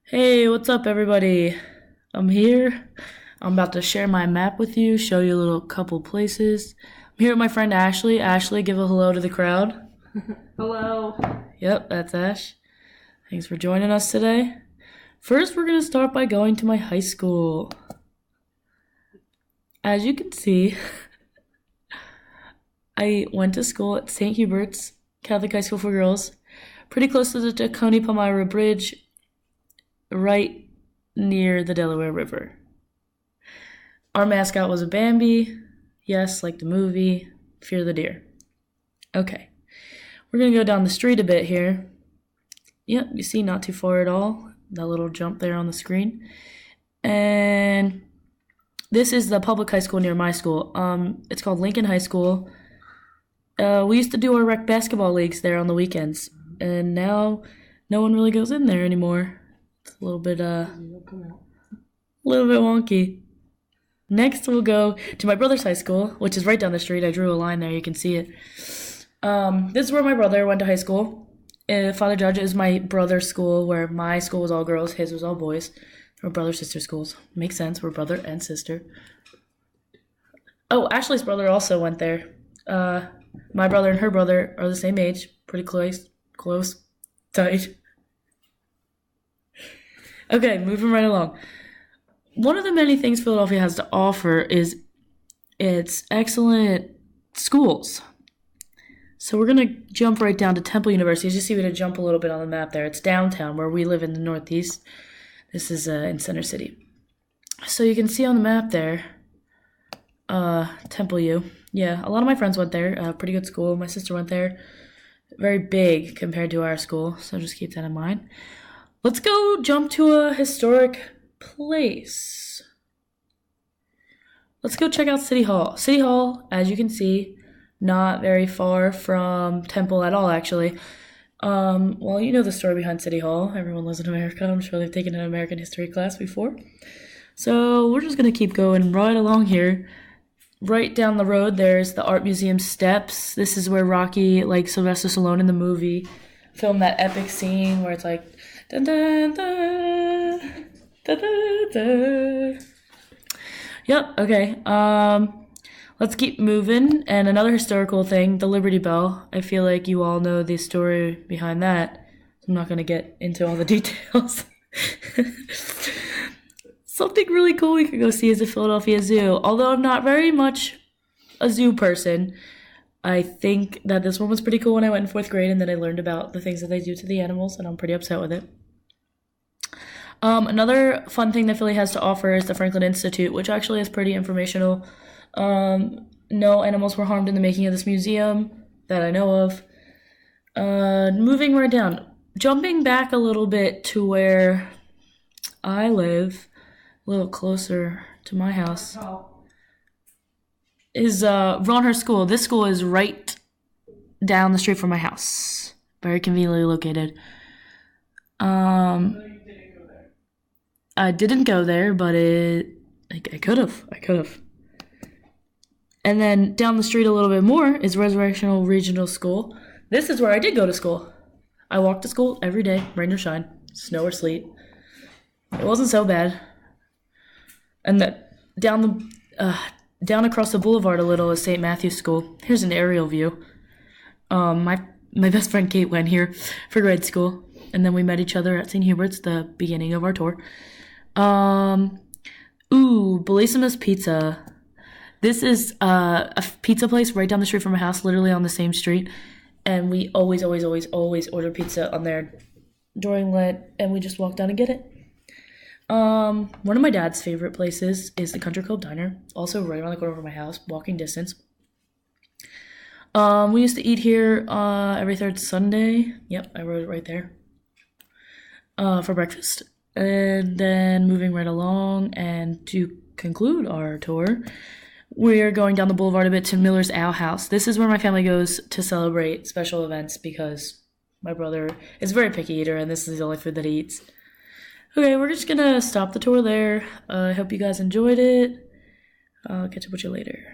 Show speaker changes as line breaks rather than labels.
Hey, what's up, everybody? I'm here. I'm about to share my map with you, show you a little couple places. I'm here with my friend Ashley. Ashley, give a hello to the crowd.
Hello.
Yep, that's Ash. Thanks for joining us today. First, we're going to start by going to my high school. As you can see, I went to school at St. Hubert's Catholic High School for Girls, pretty close to the Tacony Palmyra Bridge, right near the Delaware River. Our mascot was a Bambi. Yes, like the movie, Fear the Deer. Okay, we're gonna go down the street a bit here. Yep, you see, not too far at all. That little jump there on the screen. And this is the public high school near my school. It's called Lincoln High School. We used to do our rec basketball leagues there on the weekends, and now no one really goes in there anymore. It's a little bit wonky. Next, we'll go to my brother's high school, which is right down the street. I drew a line there, you can see it. This is where my brother went to high school. Father Judge is my brother's school, where my school was all girls, his was all boys. We're brother-sister schools. Makes sense, we're brother and sister. Oh, Ashley's brother also went there. My brother and her brother are the same age, pretty close, tight. Okay, moving right along. One of the many things Philadelphia has to offer is its excellent schools. So we're gonna jump right down to Temple University. As you see, we had to jump a little bit on the map there. It's downtown where we live in the Northeast. This is in Center City. So you can see on the map there, Temple U. Yeah, a lot of my friends went there. Pretty good school. My sister went there. Very big compared to our school, so just keep that in mind. Let's go jump to a historic place. Let's go check out City Hall. City Hall, as you can see, not very far from Temple at all, actually. Well, you know the story behind City Hall. Everyone lives in America. I'm sure they've taken an American history class before. So we're just gonna keep going right along here. Right down the road, there's the Art Museum steps. This is where Rocky, like Sylvester Stallone in the movie, filmed that epic scene where it's like, dun dun dun, dun dun dun. Yep, okay. Let's keep moving. And another historical thing, the Liberty Bell. I feel like you all know the story behind that. I'm not going to get into all the details. Something really cool we could go see is the Philadelphia Zoo. Although I'm not very much a zoo person, I think that this one was pretty cool when I went in fourth grade, and then I learned about the things that they do to the animals, and I'm pretty upset with it. Another fun thing that Philly has to offer is the Franklin Institute, which actually is pretty informational. No animals were harmed in the making of this museum that I know of. Moving right down, jumping back a little bit to where I live, a little closer to my house, is Ronhurst School. This school is right down the street from my house, very conveniently located. I didn't go there, but I could have. And then down the street a little bit more is Resurrectional Regional School. This is where I did go to school. I walked to school every day, rain or shine, snow or sleet. It wasn't so bad. And down across the boulevard a little is St. Matthew's School. Here's an aerial view. My best friend Kate went here for grade school, and then we met each other at St. Hubert's, the beginning of our tour. Bellissima's Pizza. This is a pizza place right down the street from my house, literally on the same street. And we always order pizza on there during Lent, and we just walk down and get it. One of my dad's favorite places is the Country Club Diner, also right around the corner from my house, walking distance. We used to eat here every third Sunday. Yep, I wrote it right there. For breakfast. And then moving right along, and to conclude our tour, we're going down the boulevard a bit to Miller's Ale House. This is where my family goes to celebrate special events because my brother is a very picky eater and this is the only food that he eats. Okay, we're just gonna stop the tour there. I hope you guys enjoyed it. I'll catch up with you later.